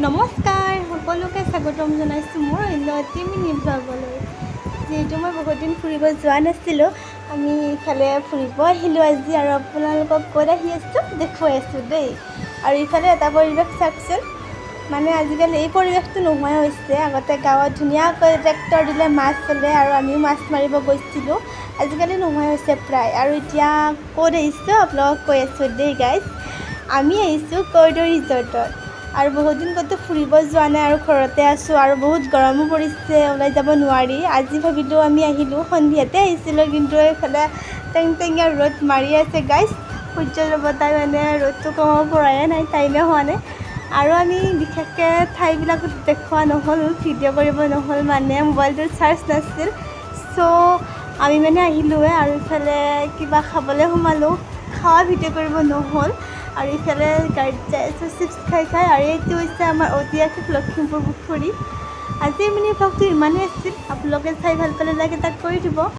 নমস্কাৰ সকলোকে স্বাগতম জনাইছোঁ মোৰ অন্য এটি মিনি ব্লগলৈ। যিহেতু মই বহুত দিন ফুৰিব যোৱা নাছিলোঁ, আমি ইফালে ফুৰিব আহিলোঁ আজি, আৰু আপোনালোকক ক'ত আহি আছোঁ দেখুৱাই আছোঁ দেই। আৰু ইফালে এটা পৰিৱেশ চাওকচোন, মানে আজিকালি এই পৰিৱেশটো নোহোৱাই হৈছে। আগতে গাঁৱত ধুনীয়াকৈ ট্ৰেক্টৰ দিলে মাছ চলে আৰু আমিও মাছ মাৰিব গৈছিলোঁ, আজিকালি নোহোৱাই হৈছে প্ৰায়। আৰু এতিয়া ক'ত আহিছোঁ আপোনালোকক কৈ আছোঁ দেই গাইজ। আমি আহিছোঁ কৈৰিডৰ ৰিজৰ্টত, আৰু বহুত দিন ক'তো ফুৰিব যোৱা নাই আৰু ঘৰতে আছোঁ, আৰু বহুত গৰমো পৰিছে, ওলাই যাব নোৱাৰি। আজি ভাবিলোঁ আমি আহিলোঁ, সন্ধিয়াতে আহিছিলোঁ, কিন্তু এইফালে টেংটেঙীয়া ৰ'দ মাৰি আছে গাইজ। সূৰ্য দেৱতাই মানে ৰ'দটো কমাব পৰাই নাই, টাইমে হোৱা নাই। আৰু আমি বিশেষকৈ ঠাইবিলাক দেখুওৱা নহ'ল, ভিডিঅ' কৰিব নহ'ল, মানে মোবাইলটোৰ চাৰ্জ নাছিল। চ' আমি মানে আহিলোঁৱে, আৰু ইফালে কিবা খাবলৈ সোমালোঁ, খোৱা ভিডিঅ' কৰিব নহ'ল। আৰু ইফালে গাড়ীত যাই আছোঁ চিপছ খাই। আৰু এইটো হৈছে আমাৰ ঐতিহাসিক লখিমপুৰ পুখুৰী। আজিৰ মিনি ব্লগটো ইমানেই আছিল, আপোনালোকে চাই ভাল পালে লাইক এটা কৰি দিব।